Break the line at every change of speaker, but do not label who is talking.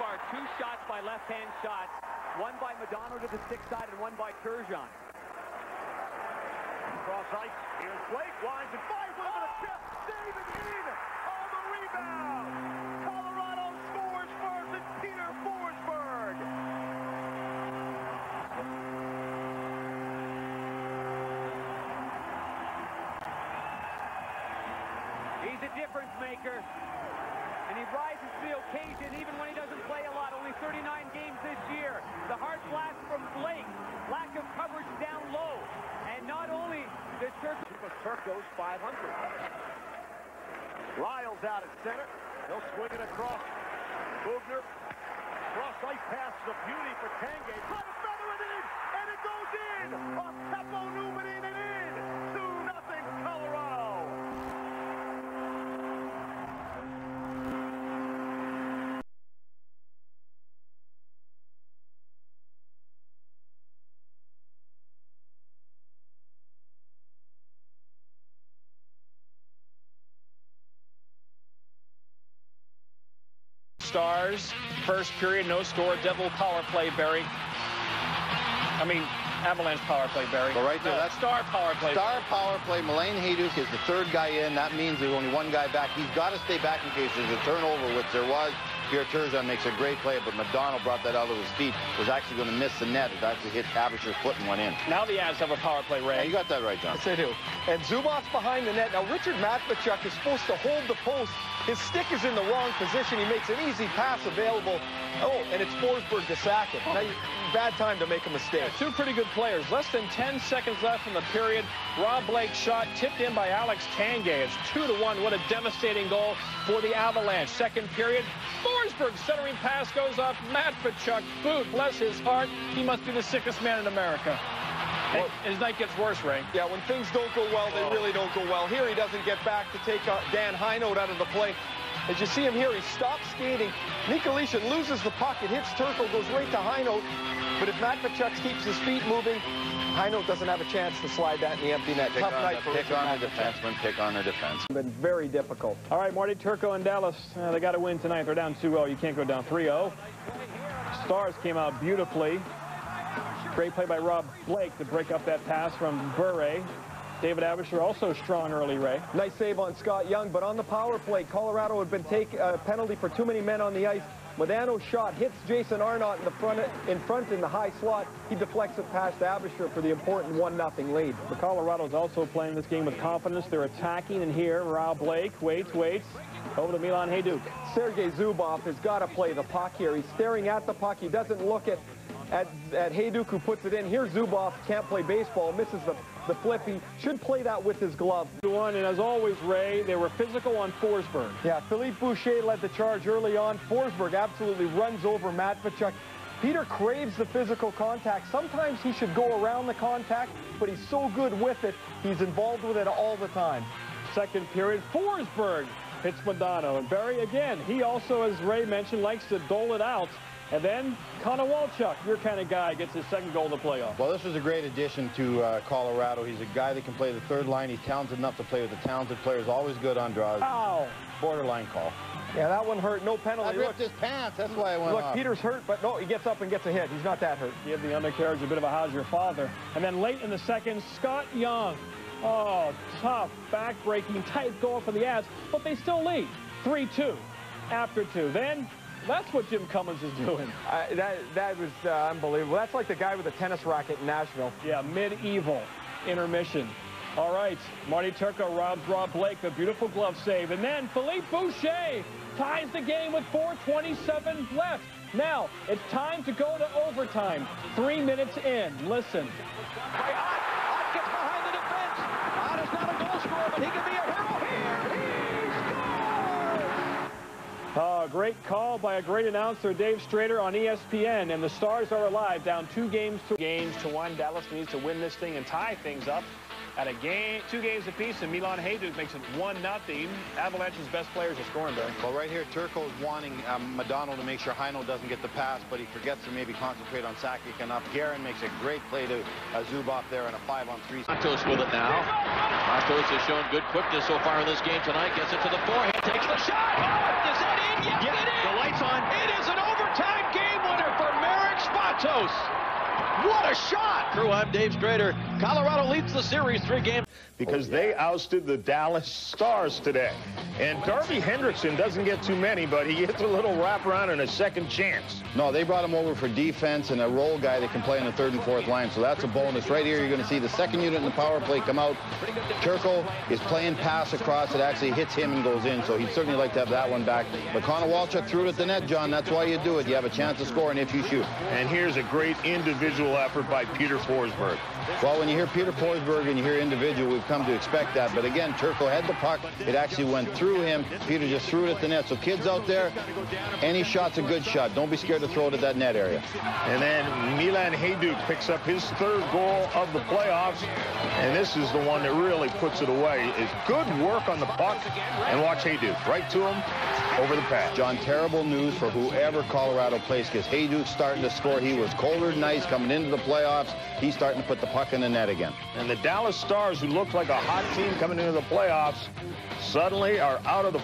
far, 2 shots by left-hand shots. One by Madonna to the stick side and one by Turgeon.
Cross ice. Here's Blake. Winds and fires with a chip. Save it in. On the rebound. Colorado scores first. It's Peter Forsberg.
He's a difference maker. And he rises to the occasion even when he doesn't play a lot. Only 39 games this year. The hard blast from Blake. Lack of coverage down low. And not only does
Turco's 500. Lyles out at center. He'll swing it across. Bugner. Cross ice pass is a beauty for Tanguay. Try to feather it in. And it goes in. Off Teppo Newman in and in. 2-0 Colorado.
Stars, first period, no score. Devil power play, Barry. Avalanche power play, Barry.
Well, right there, that's
Star power play.
Star power play. Milan Hejduk is the third guy in. That means there's only one guy back. He's got to stay back in case there's a turnover, which there was. Pierre Turgeon makes a great play, but McDonald brought that out of his feet. Was actually going to miss the net. It actually hit Avisher's foot and went in.
Now the Avs have a power play, Ray.
Yeah, you got that right, John.
Yes, they do. And Zubov's behind the net. Now, Richard Matvechuk is supposed to hold the post. His stick is in the wrong position. He makes an easy pass available. Oh, and it's Forsberg to sack it. Now, bad time to make a mistake.
Yeah, 2 pretty good players. Less than 10 seconds left in the period. Rob Blake's shot tipped in by Alex Tanguay. It's 2-1. What a devastating goal for the Avalanche. Second period, Forsberg centering pass goes off Matvechuk. Boot, bless his heart. He must be the sickest man in America. Well, his night gets worse, Ray.
Yeah, when things don't go well, they really don't go well. Here he doesn't get back to take Dan Heinold out of the play. As you see him here, he stops skating. Nikolitin loses the puck. It hits Turco, goes right to Heinold. But if Matvechuk keeps his feet moving, Heinold doesn't have a chance to slide that in the empty net. Tough night for
Pick on the defenseman, pick on the defense.
Been very difficult.
All right, Marty, Turco and Dallas, they got to win tonight. They're down 2-0. You can't go down 3-0. Stars came out beautifully. Great play by Rob Blake to break up that pass from Bure. David Avisher also strong early, Ray.
Nice save on Scott Young, but on the power play, Colorado had been taking a penalty for too many men on the ice. Modano's shot hits Jason Arnott in front in the high slot. He deflects it past Avisher for the important 1-0 lead.
The Colorado's also playing this game with confidence. They're attacking, and here Rob Blake waits. Over to Milan Hejduk.
Sergei Zubov has got to play the puck here. He's staring at the puck. He doesn't look at Hejduk, who puts it in. Here Zubov can't play baseball, misses the flip. He should play that with his glove.
And as always, Ray, they were physical on Forsberg.
Yeah, Philippe Boucher led the charge early on. Forsberg absolutely runs over Matvechuk. Peter craves the physical contact. Sometimes he should go around the contact, but he's so good with it, he's involved with it all the time.
Second period, Forsberg hits Modano. And Barry, again, he also, as Ray mentioned, likes to dole it out. And then Connor Walchuk, your kind of guy, gets his second goal in the playoff.
Well, this was a great addition to Colorado. He's a guy that can play the third line. He's talented enough to play with the talented players. Always good on draws.
Ow!
Borderline call.
Yeah, that one hurt. No penalty.
I ripped his pants. That's why I went off.
Look, Peter's hurt, but no, he gets up and gets a hit. He's not that hurt.
Give the undercarriage a bit of a how's your father. And then late in the second, Scott Young. Oh, tough, back-breaking, tight goal for the Avs, but they still lead 3-2 after 2. Then that's what Jim Cummins is doing.
That was unbelievable. That's like the guy with the tennis racket in Nashville.
Yeah, medieval intermission. All right, Marty Turco robs Rob Blake, the beautiful glove save. And then Philippe Boucher ties the game with 4:27 left. Now, it's time to go to overtime. 3 minutes in. Listen.
Ott gets behind the defense. Ott is not a goal scorer, but he can be a hero here. He scores!
Oh, great call by a great announcer, Dave Strader on ESPN. And the Stars are alive, down 2 games to 1. Dallas needs to win this thing and tie things up at a game, 2 games apiece, and Milan Hejduk makes it 1-0. Avalanche's best players are scoring, Barry.
Well, right here, Turco is wanting Madonna to make sure Heinold doesn't get the pass, but he forgets to maybe concentrate on Sakic enough. Guerin makes a great play to Zubov there in a 5-on-3.
Matos with it now. Matos has shown good quickness so far in this game tonight. Gets it to the forehand, takes the shot. Oh, is that in? Yes, it is. The light's on. It is an overtime Santos. What a shot! Crew, I'm Dave Strader. Colorado leads the series 3-game.
Because they ousted the Dallas-Stars today. And Darby Hendrickson doesn't get too many, but he gets a little wraparound and a second chance.
No, they brought him over for defense and a role guy that can play on the third and fourth line, so that's a bonus. Right here, you're going to see the second unit in the power play come out. Turco is playing pass across. It actually hits him and goes in, so he'd certainly like to have that one back. But Connor Walchuk threw it at the net, John. That's why you do it. You have a chance of scoring if you shoot.
And here's a great individual effort by Peter Forsberg.
Well, when you hear Peter Forsberg and you hear individual, we've come to expect that. But again, Turco had the puck. It actually went through him. Peter just threw it at the net. So kids out there, any shot's a good shot. Don't be scared to throw it at that net area.
And then Milan Hajduk picks up his third goal of the playoffs. And this is the one that really puts it away. It's good work on the puck. And watch Hajduk right to him over the pad.
John, terrible news for whoever Colorado plays, because Hajduk's starting to score. He was colder than ice coming into the playoffs. He's starting to put the puck in the net again.
And the Dallas Stars, who looked like a hot team coming into the playoffs, suddenly are out of the